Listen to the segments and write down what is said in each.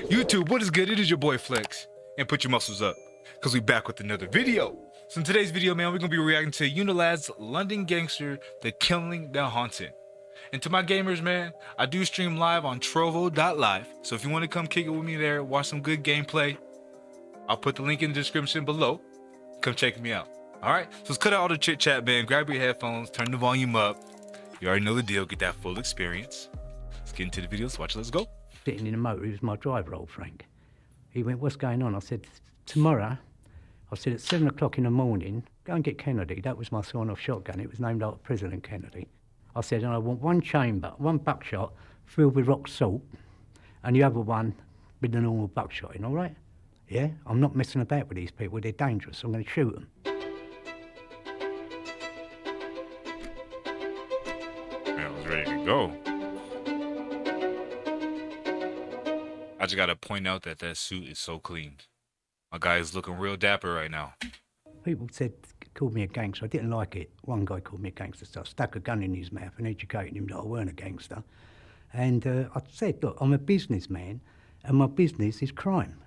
YouTube, what is good? It is your boy Flex, and put your muscles up, because we back with another video. So in today's video, man, we're going to be reacting to Unilad's London Gangster, The Killing That Haunted. And to my gamers, man, I do stream live on trovo.live, so if you want to come kick it with me there, watch some good gameplay, I'll put the link in the description below. Come check me out. Alright, so let's cut out all the chit chat, man. Grab your headphones, turn the volume up. You already know the deal, get that full experience. Let's get into the video, let's watch it, let's go. Sitting in the motor, he was my driver, old Frank. He went, what's going on? I said, tomorrow, I said at 7 o'clock in the morning, go and get Kennedy. That was my sawn-off shotgun. It was named after President Kennedy. I said, and I want one chamber, one buckshot filled with rock salt, and the other one with the normal buckshot in, all right? Yeah, I'm not messing about with these people. They're dangerous. I'm going to shoot them. Man, I was ready to go. I just gotta point out that that suit is so clean. My guy is looking real dapper right now. People called me a gangster. I didn't like it. One guy called me a gangster, so I stuck a gun in his mouth and educated him that I weren't a gangster. And I said, look, I'm a businessman, and my business is crime.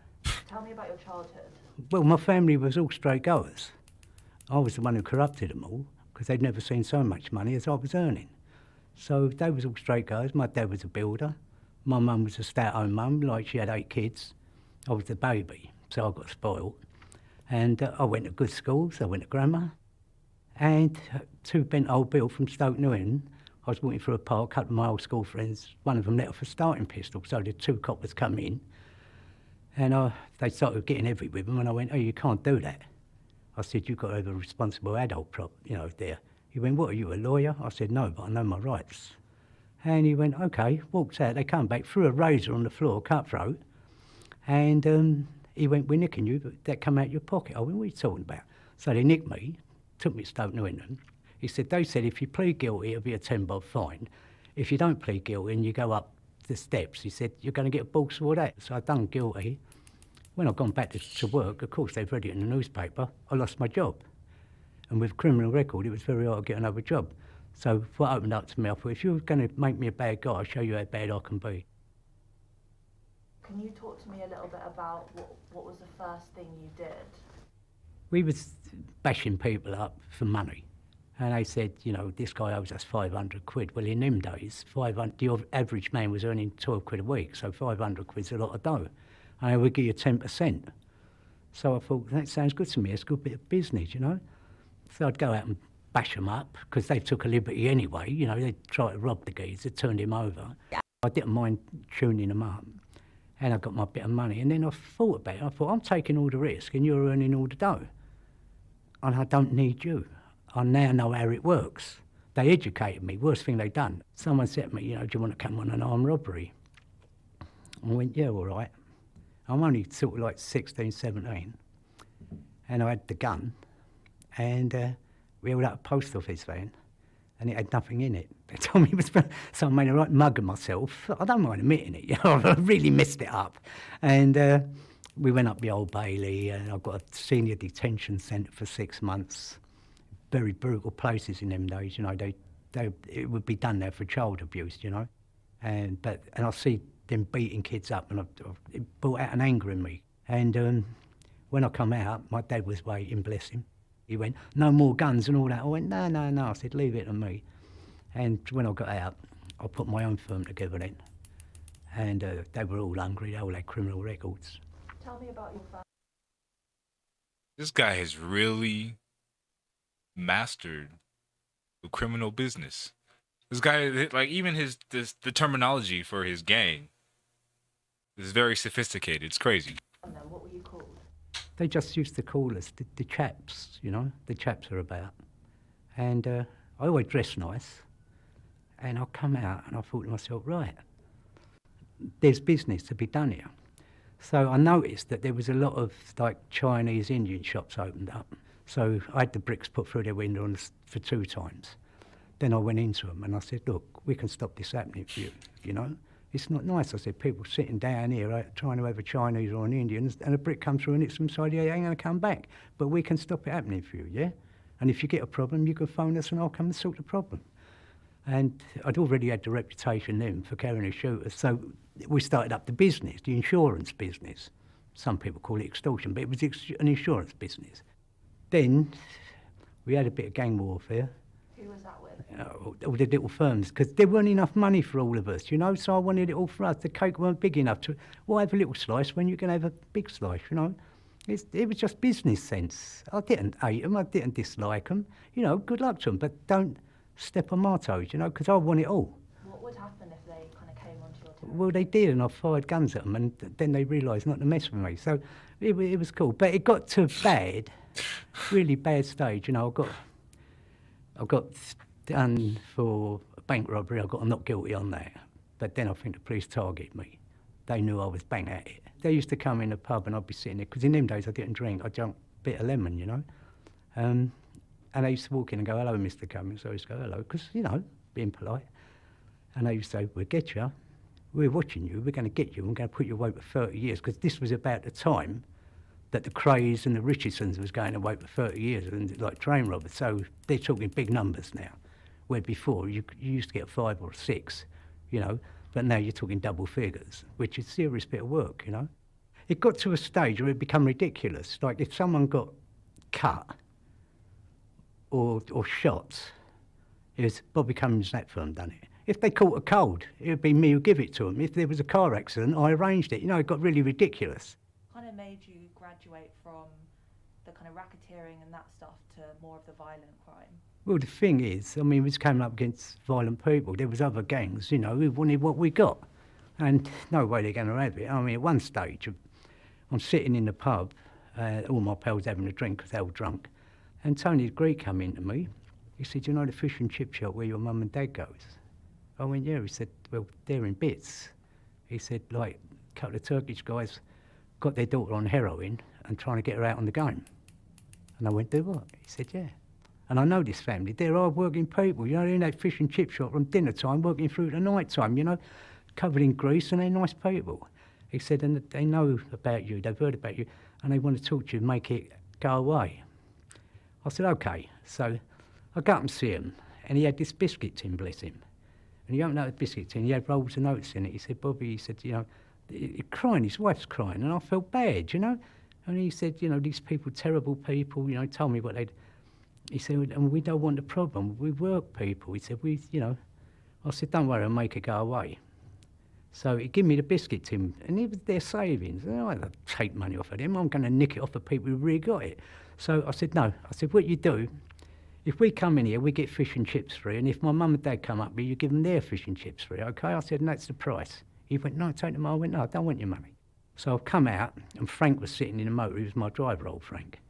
Tell me about your childhood. Well, my family was all straight goers. I was the one who corrupted them all, because they'd never seen so much money as I was earning. So they was all straight goers. My dad was a builder. My mum was a stout-home mum, like she had 8 kids. I was the baby, so I got spoiled. And I went to good schools, I went to grammar. And to Bent Old Bill from Stoke Newton, I was walking through a park, a couple of my old school friends, one of them let off a starting pistol, so the 2 coppers come in. And they started getting heavy with them, and I went, oh, you can't do that. I said, you've got to have a responsible adult there. He went, what, are you, a lawyer? I said, no, but I know my rights. And he went, okay, walked out, they come back, threw a razor on the floor, cutthroat, and he went, we're nicking you, but that come out your pocket. I went, what are you talking about? So they nicked me, took me to Stoke Newington. He said, they said, if you plead guilty, it'll be a 10 bob fine. If you don't plead guilty and you go up the steps, he said, you're going to get a ball for that. So I done guilty. When I've gone back to work, of course, they've read it in the newspaper, I lost my job. And with a criminal record, it was very hard to get another job. So what opened up to me, I thought, if you're going to make me a bad guy, I'll show you how bad I can be. Can you talk to me a little bit about what was the first thing you did? We was bashing people up for money. And they said, you know, this guy owes us 500 quid. Well, in them days, the average man was earning 12 quid a week, so 500 quid's a lot of dough. And they would give you 10%. So I thought, that sounds good to me, it's a good bit of business, you know? So I'd go out and bash them up, because they took a liberty anyway, you know, they tried to rob the geezer, turned him over. I didn't mind tuning them up, and I got my bit of money. And then I thought about it, I thought, I'm taking all the risk and you're earning all the dough. And I don't need you. I now know how it works. They educated me, worst thing they've done. Someone said to me, you know, do you want to come on an armed robbery? I went, yeah, all right. I'm only sort of like 16, 17, and I had the gun, and we held up a post office van, and it had nothing in it. They told me it was, so I made a right mug of myself. I don't mind admitting it, you know, I really messed it up. And we went up the Old Bailey, and I got a senior detention centre for 6 months. Very brutal places in them days, you know, it would be done there for child abuse, you know. And I see them beating kids up, and it brought out an anger in me. And when I come out, my dad was waiting, bless him. He went, no more guns and all that. I went, no, no, no. I said, leave it to me. And when I got out, I put my own firm together then. And they were all hungry, they all had criminal records. Tell me about your family. This guy has really mastered the criminal business. This guy, like, even the terminology for his gang is very sophisticated. It's crazy. What were you called? They just used to call us the chaps, you know, the chaps are about. And I always dressed nice. And I come out and I thought to myself, right, there's business to be done here. So I noticed that there was a lot of like Chinese Indian shops opened up. So I had the bricks put through their window for 2 times. Then I went into them and I said, look, we can stop this happening for you, you know? It's not nice. I said, people sitting down here trying to have a Chinese or an Indian, and a brick comes through and hits them side, yeah, they ain't going to come back. But we can stop it happening for you, yeah? And if you get a problem, you can phone us and I'll come and sort the problem. And I'd already had the reputation then for carrying a shooter. So we started up the business, the insurance business. Some people call it extortion, but it was an insurance business. Then we had a bit of gang warfare. Who was that with? All the little firms, because there weren't enough money for all of us, you know, so I wanted it all for us. The cake weren't big enough to, why have a little slice when you can have a big slice, you know? It was just business sense. I didn't hate them, I didn't dislike them, you know, good luck to them, but don't step on my toes, you know, because I want it all. What would happen if they kind of came onto your territory? Well, they did, and I fired guns at them, and then they realised not to mess with me. So it was cool, but it got to bad, really bad stage. You know, I got done for a bank robbery. I got not guilty on that, but then I think the police targeted me. They knew I was bang at it. They used to come in the pub, and I'd be sitting there because in them days I didn't drink. I drank a bit of lemon, you know. And they used to walk in and go, "Hello, Mr. Cummings." So I used to go, "Hello," because, you know, being polite. And they used to say, "We'll get you. We're watching you. We're going to get you. We're going to put you away for 30 years." Because this was about the time that the Crays and the Richardsons was going away for 30 years, and like train robbers. So they're talking big numbers now, where before you used to get 5 or 6, you know, but now you're talking double figures, which is a serious bit of work, you know. It got to a stage where it became ridiculous. Like if someone got cut or shot, it was Bobby Cummings, that firm done it. If they caught a cold, it would be me who give it to them. If there was a car accident, I arranged it. You know, it got really ridiculous. Kind of made you graduate from the kind of racketeering and that stuff to more of the violent crime? Well, the thing is, I mean, we was coming up against violent people. There was other gangs, you know, who wanted what we got. And no way they're going to have it. I mean, at one stage, I'm sitting in the pub, all my pals having a drink because they were drunk. And Tony the Greek come in to me. He said, "You know the fish and chip shop where your mum and dad goes?" I went, "Yeah." He said, "Well, they're in bits." He said, like, a couple of Turkish guys got their daughter on heroin and trying to get her out on the game. And I went, "Do what?" He said, "Yeah." And I know this family. They're hard-working people. You know, they're in that fish and chip shop from dinner time, working through the night time, you know, covered in grease, and they're nice people. He said, "And they know about you, they've heard about you, and they want to talk to you, make it go away." I said, "Okay." So I got up and see him, and he had this biscuit tin, bless him. And he opened up the biscuit tin, he had rolls of notes in it. He said, "Bobby," he said, "you know," he's crying, his wife's crying, and I felt bad, you know. And he said, "You know, these people, terrible people, you know, told me what they'd..." He said, "And we don't want the problem, we work people." He said, "You know," I said, "Don't worry, I'll make it go away." So he gave me the biscuit tin, and it was their savings. And I don't take money off of them, I'm going to nick it off of people who really got it. So I said, "No." I said, "What you do, if we come in here, we get fish and chips free, and if my mum and dad come up here, you give them their fish and chips free, okay?" I said, "And that's the price." He went, "No, take them." I went, "No, I don't want your money." So I've come out, and Frank was sitting in the motor. He was my driver, old Frank.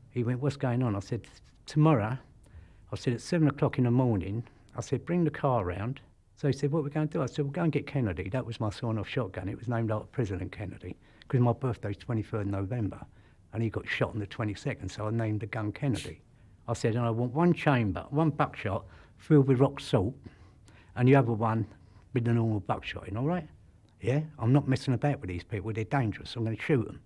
He went, "What's going on?" I said, "Tomorrow," I said, "at 7 o'clock in the morning," I said, "bring the car round." So he said, "What are we going to do?" I said, "We'll go and get Kennedy." That was my sawn-off shotgun. It was named after President Kennedy, because my birthday's 23rd November, and he got shot on the 22nd, so I named the gun Kennedy. I said, "And I want one chamber, one buckshot filled with rock salt, and the other one with the normal buckshot in, all right? Yeah, I'm not messing about with these people, they're dangerous, I'm going to shoot them."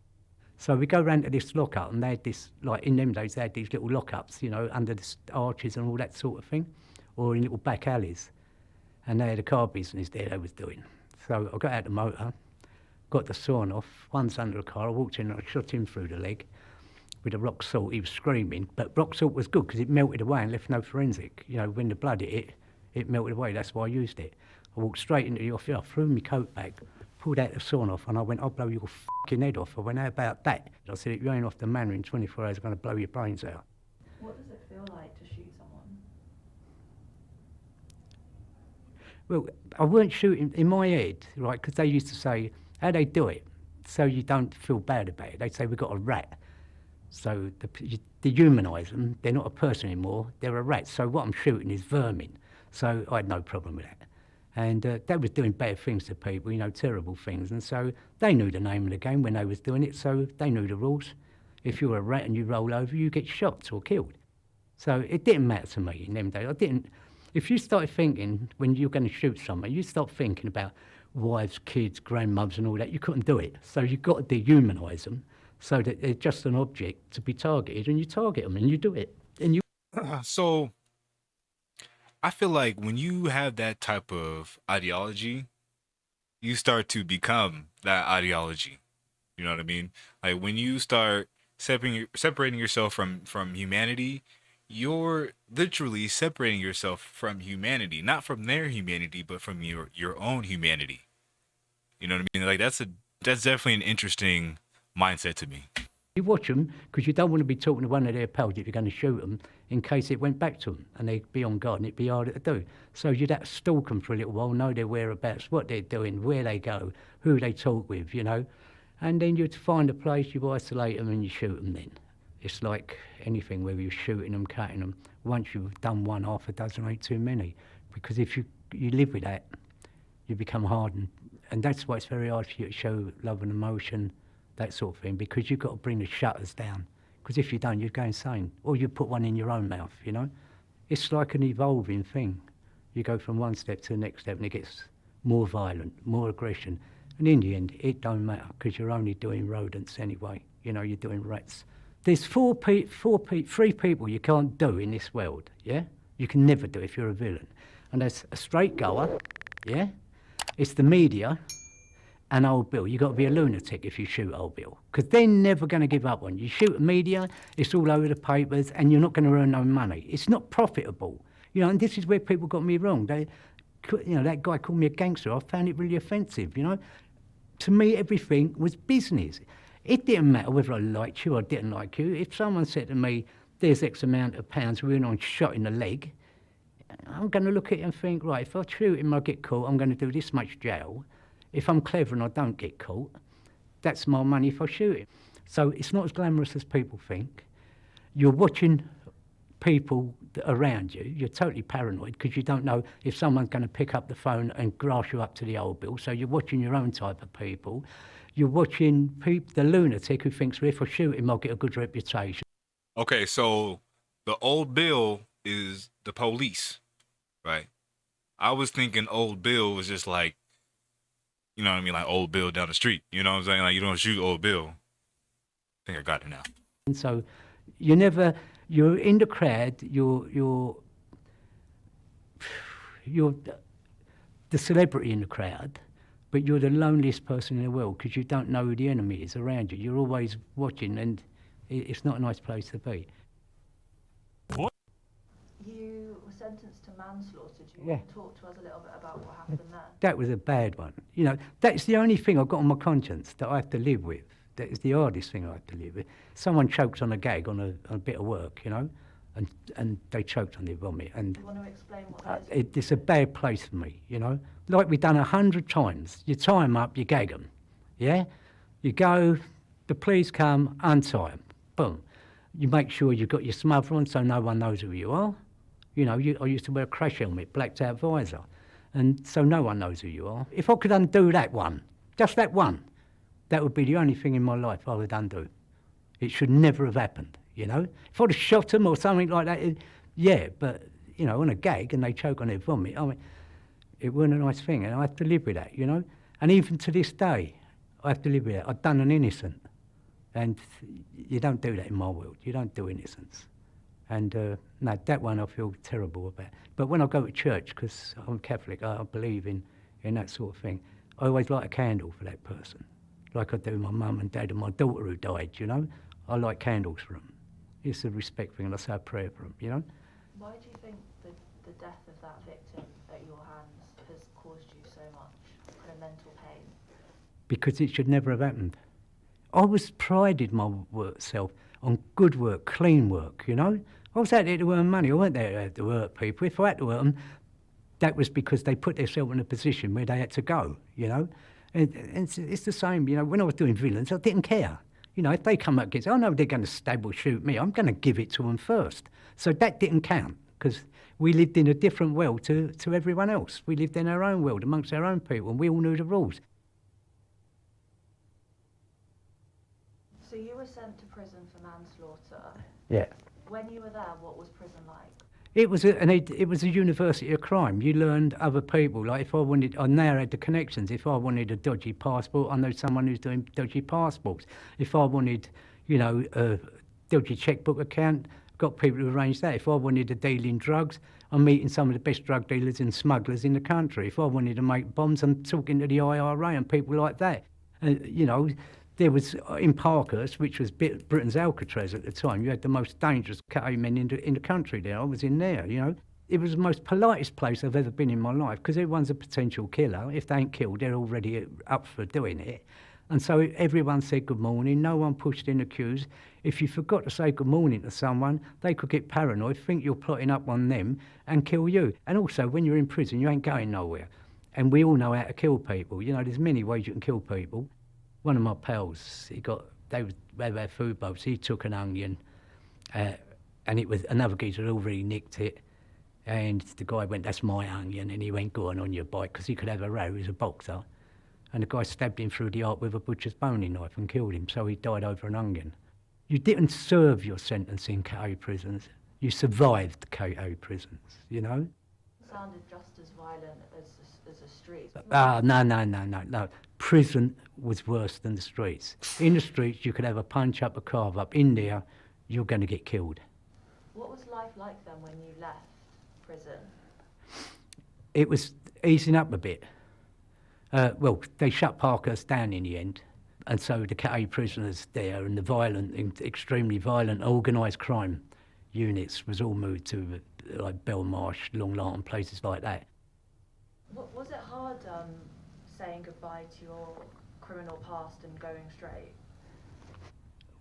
So we go round to this lockup, and they had this, like in them days, they had these little lockups, you know, under the arches and all that sort of thing, or in little back alleys. And they had a car business there they was doing. So I got out the motor, got the sawn off, one's under the car, I walked in and I shot him through the leg with the rock salt. He was screaming, but rock salt was good because it melted away and left no forensic. You know, when the blood hit it, it melted away, that's why I used it. I walked straight into the office, I threw my coat back, pulled out the sawn off, and I went, "I'll blow your fucking head off." I went, "How about that?" I said, "If you ain't off the manor in 24 hours, I'm going to blow your brains out." What does it feel like to shoot someone? Well, I weren't shooting in my head, right, because they used to say, how they do it, so you don't feel bad about it. They'd say, "We've got a rat." So you dehumanise them, they're not a person anymore, they're a rat. So what I'm shooting is vermin. So I had no problem with that. And they was doing bad things to people, you know, terrible things. And so they knew the name of the game when they was doing it, so they knew the rules. If you're a rat and you roll over, you get shot or killed. So it didn't matter to me in them days. I didn't. If you started thinking when you're going to shoot someone, you start thinking about wives, kids, grandmothers and all that, you couldn't do it. So you've got to dehumanise them so that they're just an object to be targeted, and you target them and you do it. And you. So I feel like when you have that type of ideology, you start to become that ideology. You know what I mean? Like when you start separating yourself from humanity, you're literally separating yourself from humanity, not from their humanity, but from your own humanity. You know what I mean? Like that's definitely an interesting mindset to me. You watch them because you don't want to be talking to one of their pals if you're going to shoot them in case it went back to them and they'd be on guard and it'd be harder to do. So you'd have to stalk them for a little while, know their whereabouts, what they're doing, where they go, who they talk with, you know. And then you'd find a place, you isolate them and you shoot them then. It's like anything, whether you're shooting them, cutting them. Once you've done one, half a dozen ain't too many. Because if you live with that, you become hardened. And that's why it's very hard for you to show love and emotion, that sort of thing, because you've got to bring the shutters down. Because if you don't, you'd go insane. Or you put one in your own mouth, you know? It's like an evolving thing. You go from one step to the next step and it gets more violent, more aggression. And in the end, it don't matter because you're only doing rodents anyway. You know, you're doing rats. There's three people you can't do in this world, yeah? You can never do if you're a villain. And that's a straight goer, yeah? It's the media, and Old Bill. You've got to be a lunatic if you shoot Old Bill, because they're never going to give up on you. You shoot the media, it's all over the papers, and you're not going to earn no money. It's not profitable. You know, and this is where people got me wrong. You know, that guy called me a gangster. I found it really offensive, you know. To me, everything was business. It didn't matter whether I liked you or didn't like you. If someone said to me, there's X amount of pounds, we're in on shot in the leg, I'm going to look at it and think, right, if I shoot him, I get caught, I'm going to do this much jail. If I'm clever and I don't get caught, that's my money if I shoot him. So it's not as glamorous as people think. You're watching people around you. You're totally paranoid because you don't know if someone's going to pick up the phone and grass you up to the Old Bill. So you're watching your own type of people. You're watching the lunatic who thinks, well, if I shoot him, I'll get a good reputation. Okay, so the Old Bill is the police, right? I was thinking Old Bill was just like, you know what I mean, like Old Bill down the street. You know what I'm saying? Like you don't shoot Old Bill. I think I got it now. And so you're in the crowd, you're the celebrity in the crowd, but you're the loneliest person in the world because you don't know who the enemy is around you. You're always watching, and it's not a nice place to be. You were sentenced to manslaughter. Do you want to talk to us a little bit about what happened there? That was a bad one. You know, that's the only thing I've got on my conscience that I have to live with. That is the hardest thing I have to live with. Someone choked on a gag on a bit of work, you know, and they choked on their vomit. And do you want to explain what that is? It's a bad place for me, you know. Like we've done 100 times. You tie them up, you gag them, yeah? You go, the police come, untie them, boom. You make sure you've got your smother on so no one knows who you are. You know, I used to wear a crash helmet, blacked out visor, and so no one knows who you are. If I could undo that one, just that one, that would be the only thing in my life I would undo. It should never have happened, you know? If I'd have shot them or something like that, yeah, but, you know, on a gag and they choke on their vomit, I mean, it wasn't a nice thing, and I have to live with that, you know? And even to this day, I have to live with that. I've done an innocent, and you don't do that in my world. You don't do innocence. And no, that one I feel terrible about. But when I go to church, because I'm Catholic, I believe in that sort of thing, I always light a candle for that person, like I do my mum and dad and my daughter who died, you know. I light candles for them. It's a respect thing, and I say a prayer for them, you know. Why do you think the death of that victim at your hands has caused you so much kind of mental pain? Because it should never have happened. I was prided myself on good work, clean work, you know. I was out there to earn money. I weren't there to hurt people. If I had to hurt them, that was because they put themselves in a position where they had to go, you know. And it's the same, you know, when I was doing villains, I didn't care. You know, if they come up against, I know they're going to stab or shoot me, I'm going to give it to them first. So that didn't count, because we lived in a different world to everyone else. We lived in our own world, amongst our own people, and we all knew the rules. So you were sent to prison for manslaughter. Yeah. When you were there, what was prison like? It was a university of crime. You learned other people. Like if I now had the connections. If I wanted a dodgy passport, I know someone who's doing dodgy passports. If I wanted, you know, a dodgy checkbook account, got people to arrange that. If I wanted a deal in drugs, I'm meeting some of the best drug dealers and smugglers in the country. If I wanted to make bombs, I'm talking to the IRA and people like that. You know, there was in Parkhurst, which was Britain's Alcatraz at the time, you had the most dangerous KA men in the country there. I was in there, you know. It was the most politest place I've ever been in my life, because everyone's a potential killer. If they ain't killed, they're already up for doing it. And so everyone said good morning, no one pushed in the queues. If you forgot to say good morning to someone, they could get paranoid, think you're plotting up on them and kill you. And also, when you're in prison, you ain't going nowhere. And we all know how to kill people. You know, there's many ways you can kill people. One of my pals, they had food boats, he took an onion, and it was another geezer had already nicked it. And the guy went, that's my onion, and he went, go on your bike, because he could have a row, he was a boxer. And the guy stabbed him through the heart with a butcher's boning knife and killed him, so he died over an onion. You didn't serve your sentence in KA prisons, you survived KA prisons, you know? It sounded just as violent as the streets. No. Prison was worse than the streets. In the streets, you could have a punch up, a carve up. In there, you're going to get killed. What was life like then when you left prison? It was easing up a bit. Well, they shut Parkhurst down in the end, and so the KA prisoners there and the violent, extremely violent, organised crime units was all moved to like Belmarsh, Long Lartin, places like that. Was it hard saying goodbye to your criminal past and going straight?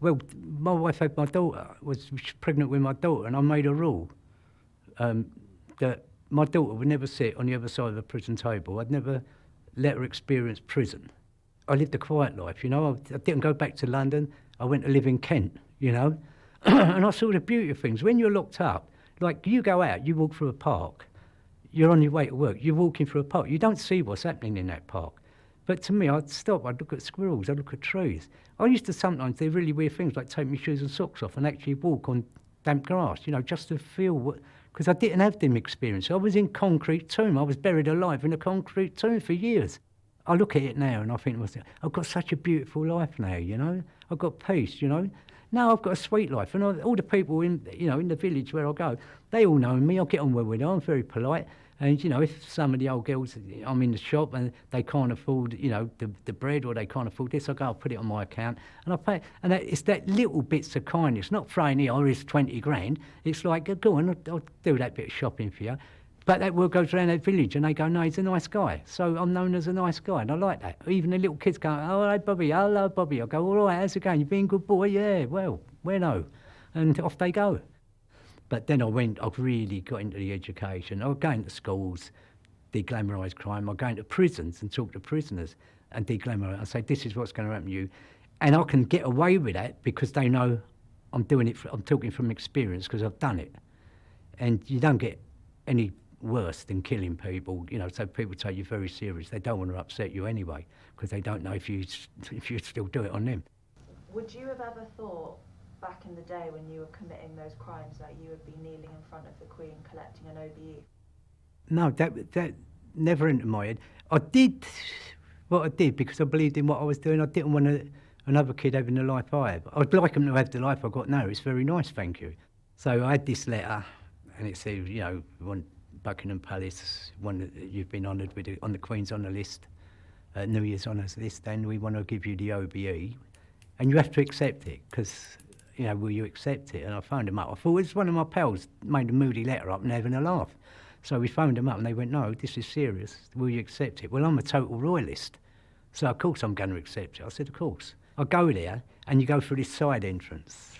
Well, my wife had my daughter, was pregnant with my daughter, and I made a rule that my daughter would never sit on the other side of a prison table. I'd never let her experience prison. I lived a quiet life, you know. I didn't go back to London. I went to live in Kent, you know. And I saw the beauty of things. When you're locked up, like you go out, you walk through a park, you're on your way to work, you're walking through a park, you don't see what's happening in that park. But to me, I'd stop, I'd look at squirrels, I'd look at trees. I used to sometimes do really weird things like take my shoes and socks off and actually walk on damp grass, you know, just to feel what, because I didn't have them experiences. I was in concrete tomb, I was buried alive in a concrete tomb for years. I look at it now and I think to myself, I've got such a beautiful life now, you know, I've got peace, you know. Now I've got a sweet life, and all the people in, you know, in the village where I go, they all know me. I get on well with them. I'm very polite, and you know, if some of the old girls, I'm in the shop and they can't afford, you know, the bread, or they can't afford this, I go, I'll put it on my account and I pay. And it's that little bits of kindness, not throwing here, here's 20 grand. It's like, go on, I'll do that bit of shopping for you. But that word goes around that village and they go, no, he's a nice guy. So I'm known as a nice guy, and I like that. Even the little kids go, oh, hey, Bobby, hello, Bobby. I go, all right, how's it going? You being a good boy? Yeah, well, no. And off they go. But then I've really got into the education. I was going to schools, de-glamorise crime. I go into prisons and talk to prisoners and de-glamorise. I say, this is what's going to happen to you. And I can get away with that because they know I'm doing it, I'm talking from experience because I've done it. And you don't get any worse than killing people, you know, so people take you very serious. They don't want to upset you anyway because they don't know if you still do it on them. Would you have ever thought back in the day when you were committing those crimes that you would be kneeling in front of the Queen collecting an OBE? No, that never entered my head. I did what I did because I believed in what I was doing. I didn't want another kid having the life I have. I'd like them to have the life I got now. It's very nice, thank you. So I had this letter and it said, you know, one Buckingham Palace, one that you've been honoured with on the Queen's Honour list, New Year's Honours list, and we want to give you the OBE, and you have to accept it because, you know, will you accept it? And I phoned them up. I thought it was one of my pals made a moody letter up and having a laugh. So we phoned them up and they went, no, this is serious. Will you accept it? Well, I'm a total royalist, so of course I'm going to accept it. I said, of course. I go there and you go through this side entrance.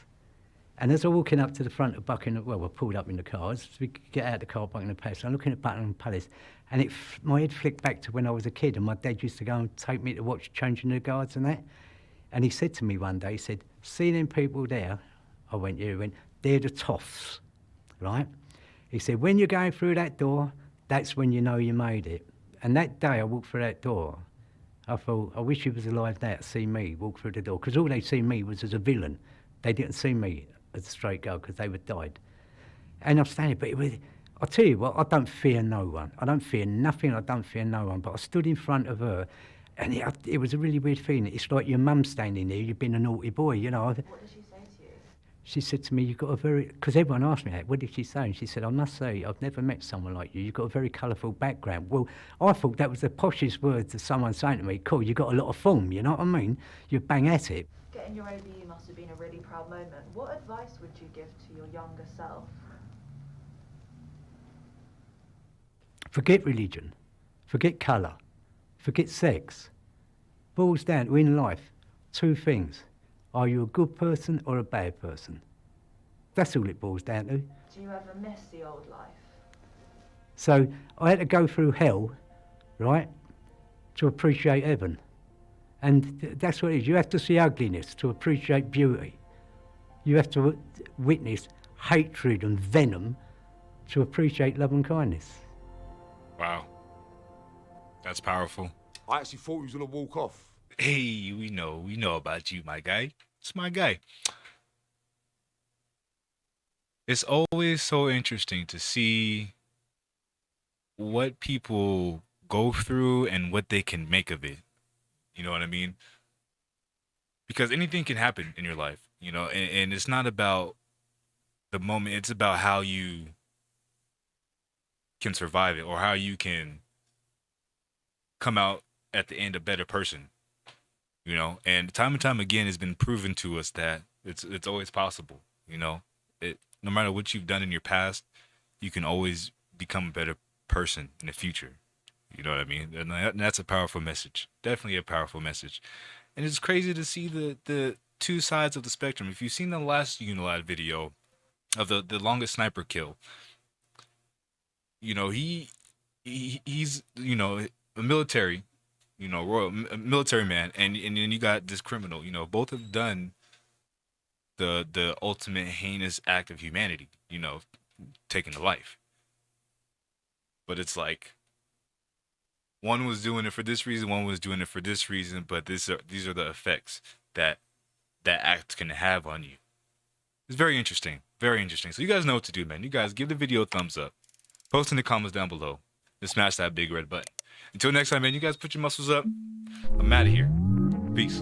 And as I'm walking up to the front of Buckingham, well, I pulled up in the car, as we get out of the car, Buckingham Palace, I'm looking at Buckingham Palace, and my head flicked back to when I was a kid, and my dad used to go and take me to watch changing the guards and that. And he said to me one day, he said, see them people there? I went, yeah, he went, they're the toffs, right? He said, when you're going through that door, that's when you know you made it. And that day I walked through that door, I thought, I wish he was alive now to see me walk through the door, because all they see me was as a villain. They didn't see me as a straight girl because they would died. And I'm standing, but I'll tell you what, I don't fear no one. I don't fear nothing, I don't fear no one. But I stood in front of her and it was a really weird feeling. It's like your mum standing there, you've been a naughty boy, you know. What did she say to you? She said to me, "You've got a very," because everyone asked me that, what did she say? And she said, "I must say, I've never met someone like you. You've got a very colourful background." Well, I thought that was the poshest words of someone saying to me, "Cool, you've got a lot of form," you know what I mean? You bang at it. Getting your OBE must have been a really proud moment. What advice would you give to your younger self? Forget religion, forget colour, forget sex. Boils down to, in life, two things. Are you a good person or a bad person? That's all it boils down to. Do you ever miss the old life? So I had to go through hell, right, to appreciate heaven. And that's what it is. You have to see ugliness to appreciate beauty. You have to witness hatred and venom to appreciate love and kindness. Wow. That's powerful. I actually thought he was gonna walk off. Hey, we know about you, my guy. It's my guy. It's always so interesting to see what people go through and what they can make of it. You know what I mean? Because anything can happen in your life, you know, and it's not about the moment, it's about how you can survive it or how you can come out at the end a better person, you know. And time again has been proven to us that it's always possible, you know. No matter what you've done in your past, you can always become a better person in the future. You know what I mean? And that's a powerful message. Definitely a powerful message. And it's crazy to see the two sides of the spectrum. If you've seen the last Unilad video of the longest sniper kill, you know, he's, you know, a military, you know, a military man, and then you got this criminal. You know, both have done the ultimate heinous act of humanity, you know, taking a life. But it's like one was doing it for this reason, one was doing it for this reason, but these are the effects that act can have on you. It's very interesting, very interesting. So you guys know what to do, man. You guys give the video a thumbs up, post in the comments down below, and smash that big red button. Until next time, man, you guys put your muscles up. I'm out of here. Peace.